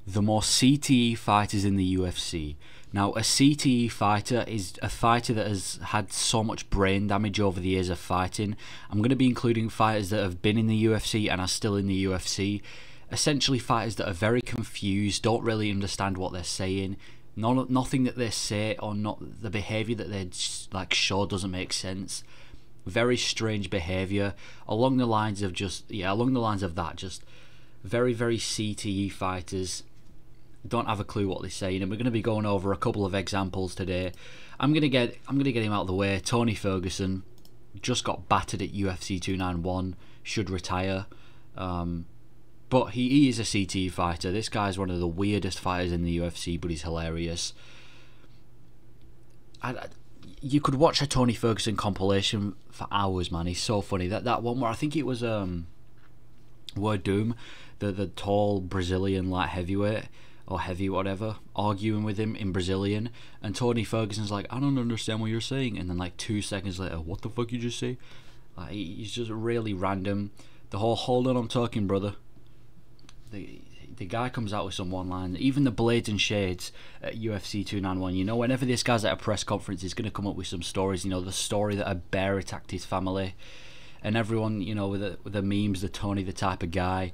the most CTE fighters in the UFC. Now, a CTE fighter is a fighter that has had so much brain damage over the years of fighting. I'm going to be including fighters that have been in the UFC and are still in the UFC. Essentially, fighters that are very confused, don't really understand what they're saying. Nothing that they say or not the behaviour that they show doesn't make sense. Very strange behaviour along the lines of just very, very CTE fighters. Don't have a clue what they're saying, and we're going to be going over a couple of examples today. I'm gonna get him out of the way. Tony Ferguson just got battered at UFC 291, should retire, but he is a CTE fighter. This guy's one of the weirdest fighters in the UFC, but he's hilarious. You could watch a Tony Ferguson compilation for hours, man. He's so funny. That one where I think it was Word Doom, the tall Brazilian light heavyweight or heavy whatever, arguing with him in Brazilian, and Tony Ferguson's like, I don't understand what you're saying, and then like 2 seconds later, what the fuck you just say? Like, he's just really random. The whole hold on, I'm talking, brother. The guy comes out with some one line. Even the Blades and Shades at UFC 291, you know, whenever this guy's at a press conference, he's going to come up with some stories. You know, the story that a bear attacked his family, and everyone, you know, with the memes, the Tony the type of guy.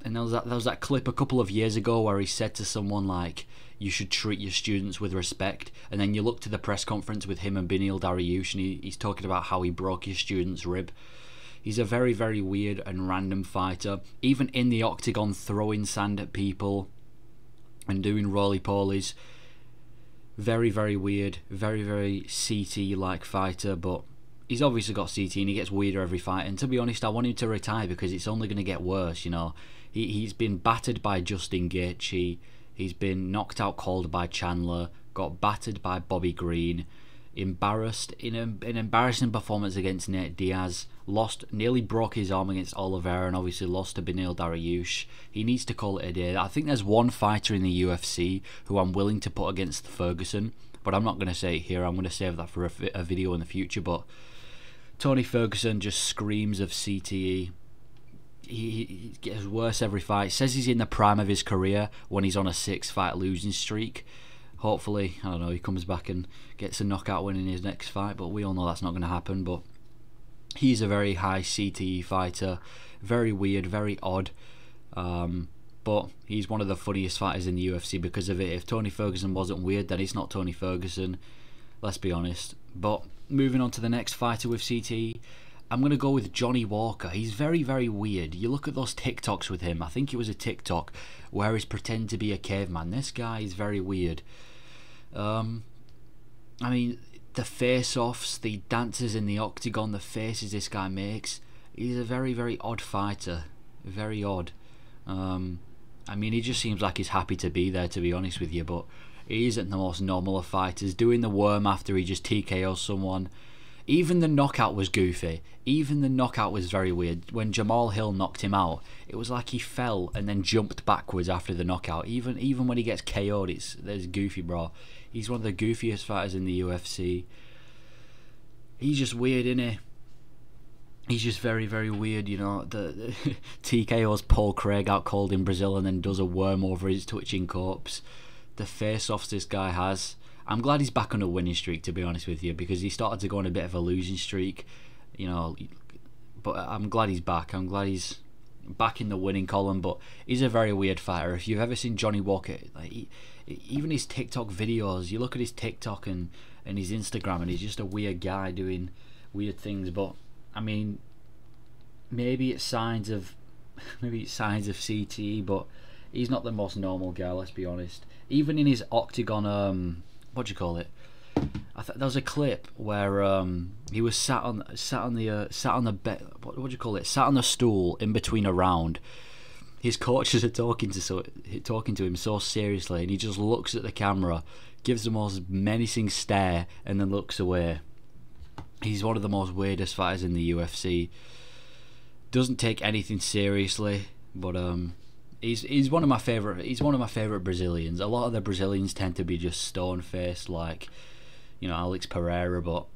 And there was that clip a couple of years ago where he said to someone like, you should treat your students with respect, and then you look to the press conference with him and Beneil Dariush, and he's talking about how he broke his student's rib. He's a very, very weird and random fighter. Even in the octagon, throwing sand at people and doing roly-polies. Very, very weird. Very, very CT-like fighter, but he's obviously got CT and he gets weirder every fight. And to be honest, I want him to retire because it's only going to get worse, you know. He's been battered by Justin Gaethje. He's been knocked out cold by Chandler. Got battered by Bobby Green. Embarrassed in an embarrassing performance against Nate Diaz. Nearly broke his arm against Oliveira, and obviously lost to Beneil Dariush. He needs to call it a day. I think there's one fighter in the UFC who I'm willing to put against Ferguson, but I'm not going to say it here. I'm going to save that for a video in the future. But Tony Ferguson just screams of CTE. He gets worse every fight. Says he's in the prime of his career when he's on a 6-fight losing streak. Hopefully, I don't know, he comes back and gets a knockout win in his next fight, but we all know that's not going to happen. But he's a very high CTE fighter, very weird, very odd, but he's one of the funniest fighters in the UFC because of it. If Tony Ferguson wasn't weird, then he's not Tony Ferguson, let's be honest. But moving on to the next fighter with CTE, I'm going to go with Johnny Walker. He's very, very weird. You look at those TikToks with him. I think it was a TikTok where he's pretending to be a caveman. This guy is very weird. I mean, the face-offs, the dances in the octagon, the faces this guy makes. He's a very, very odd fighter. Very odd. I mean, he just seems like he's happy to be there, to be honest with you, but he isn't the most normal of fighters. Doing the worm after he just TKOs someone. Even the knockout was goofy. Even the knockout was very weird. When Jamal Hill knocked him out, it was like he fell and then jumped backwards after the knockout. Even when he gets KO'd, there's goofy, bro. He's one of the goofiest fighters in the UFC. He's just weird, innit? He's just very, very weird, you know. The TKO's Paul Craig out cold in Brazil and then does a worm over his twitching corpse. The face-offs this guy has. I'm glad he's back on a winning streak, to be honest with you, because he started to go on a bit of a losing streak, you know. But I'm glad he's back. I'm glad he's back in the winning column. But he's a very weird fighter. If you've ever seen Johnny Walker, like even his TikTok videos, you look at his TikTok and his Instagram, and he's just a weird guy doing weird things. But I mean, maybe it's signs of CTE, but he's not the most normal guy. Let's be honest. Even in his octagon, what do you call it? There was a clip where he was sat on the bed. What do you call it? Sat on a stool in between a round. His coaches are talking to him so seriously, and he just looks at the camera, gives the most menacing stare, and then looks away. He's one of the most weirdest fighters in the UFC. Doesn't take anything seriously, but he's one of my favorite. He's one of my favorite Brazilians. A lot of the Brazilians tend to be just stone faced, like, you know, Alex Pereira. But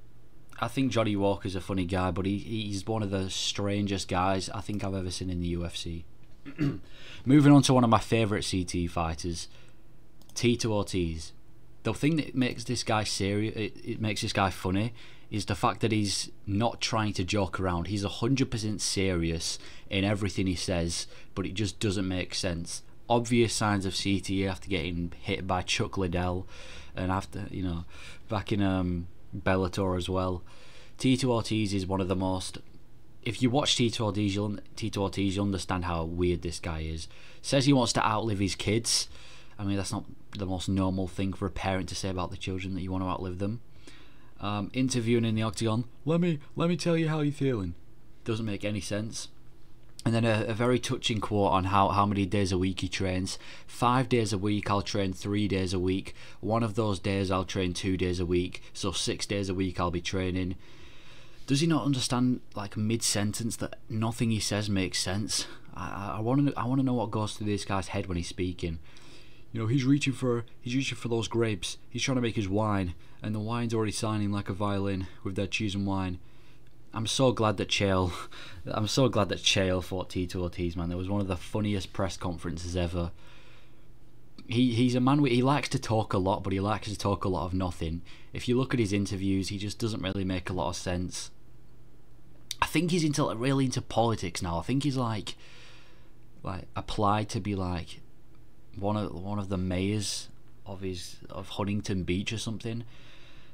I think Johnny Walker's a funny guy, but he's one of the strangest guys I think I've ever seen in the UFC. Moving on to one of my favourite CTE fighters, Tito Ortiz. The thing that makes this guy serious, it makes this guy funny, is the fact that he's not trying to joke around. He's 100% serious in everything he says, but it just doesn't make sense. Obvious signs of CTE after getting hit by Chuck Liddell, and after, you know, back in Bellator as well. Tito Ortiz is one of the most... If you watch Tito Ortiz, you'll understand how weird this guy is. Says he wants to outlive his kids. I mean, that's not the most normal thing for a parent to say about the children, that you want to outlive them. Interviewing in the octagon, let me tell you how you're feeling. Doesn't make any sense. And then a very touching quote on how many days a week he trains. 5 days a week, I'll train 3 days a week. One of those days I'll train 2 days a week. So 6 days a week I'll be training. Does he not understand, like, mid-sentence, that nothing he says makes sense? I want to know what goes through this guy's head when he's speaking. You know, he's reaching for those grapes. He's trying to make his wine, and the wine's already sounding like a violin with their cheese and wine. I'm so glad that Chael fought Tito Ortiz, man. It was one of the funniest press conferences ever. He's a man, he likes to talk a lot, but he likes to talk a lot of nothing. If you look at his interviews, he just doesn't really make a lot of sense. I think he's really into politics now. I think he's like applied to be like one of the mayors of Huntington Beach or something.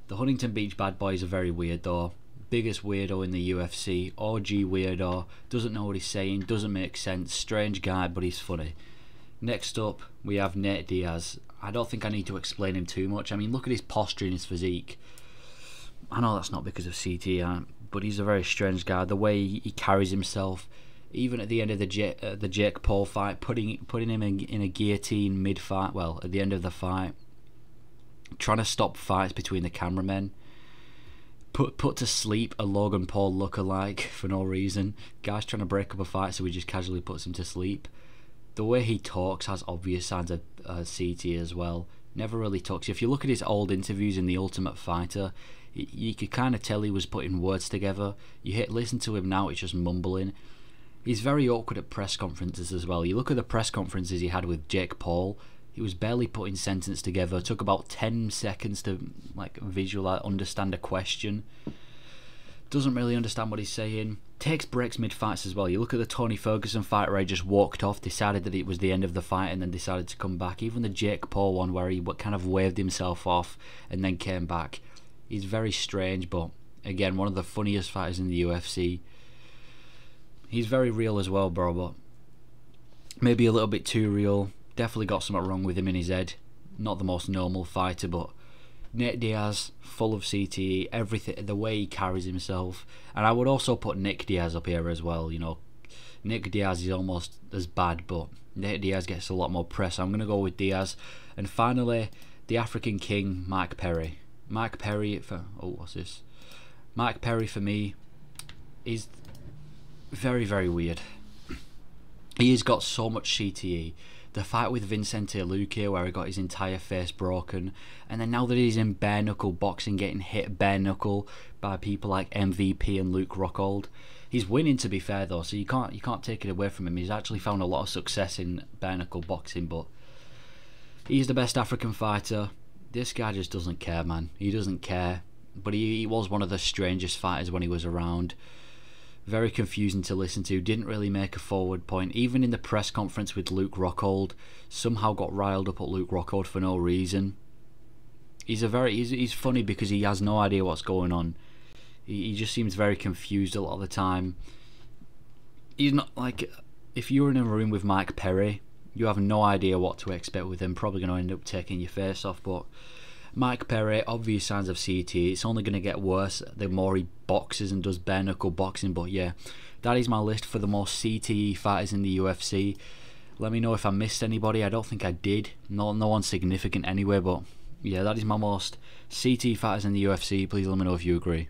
The Huntington Beach bad boys are very weird though. Biggest weirdo in the UFC, OG weirdo, doesn't know what he's saying, doesn't make sense, strange guy, but he's funny. Next up, we have Nate Diaz. I don't think I need to explain him too much. I mean, look at his posture and his physique. I know that's not because of CTE, but he's a very strange guy. The way he carries himself, even at the end of the Jake Paul fight, putting him in a guillotine mid-fight, well, at the end of the fight, trying to stop fights between the cameramen. Put to sleep a Logan Paul lookalike for no reason. Guy's trying to break up a fight, so he just casually puts him to sleep. The way he talks has obvious signs of CTE as well. Never really talks. If you look at his old interviews in The Ultimate Fighter, you could kind of tell he was putting words together. Listen to him now, it's just mumbling. He's very awkward at press conferences as well. You look at the press conferences he had with Jake Paul, he was barely putting sentences together. It took about 10 seconds to understand a question. Doesn't really understand what he's saying. Takes breaks mid-fights as well. You look at the Tony Ferguson fight where he just walked off, decided that it was the end of the fight, and then decided to come back. Even the Jake Paul one where he kind of waved himself off and then came back. He's very strange, but again, one of the funniest fighters in the UFC. He's very real as well, bro, but maybe a little bit too real. Definitely got something wrong with him in his head. Not the most normal fighter, but Nate Diaz, full of CTE, everything, the way he carries himself. And I would also put Nick Diaz up here as well. You know, Nick Diaz is almost as bad, but Nate Diaz gets a lot more press. I'm going to go with Diaz. And finally, the African King, Mike Perry. Mike Perry for me is very, very weird. He has got so much CTE. The fight with Vicente Luque where he got his entire face broken, and then now that he's in bare knuckle boxing, getting hit bare knuckle by people like MVP and Luke Rockhold. He's winning, to be fair though, so you can't take it away from him. He's actually found a lot of success in bare knuckle boxing, but he's the best African fighter. This guy just doesn't care, man. He doesn't care. But he was one of the strangest fighters when he was around. Very confusing to listen to, didn't really make a forward point. Even in the press conference with Luke Rockhold, somehow got riled up at Luke Rockhold for no reason. He's funny because he has no idea what's going on. He just seems very confused a lot of the time. He's not like, if you're in a room with Mike Perry, you have no idea what to expect with him. Probably going to end up taking your face off, but Mike Perry, obvious signs of CTE. It's only going to get worse the more he boxes and does bare knuckle boxing. But yeah, that is my list for the most CTE fighters in the UFC. Let me know if I missed anybody. I don't think I did. No one significant anyway. But yeah, that is my most CTE fighters in the UFC. Please let me know if you agree.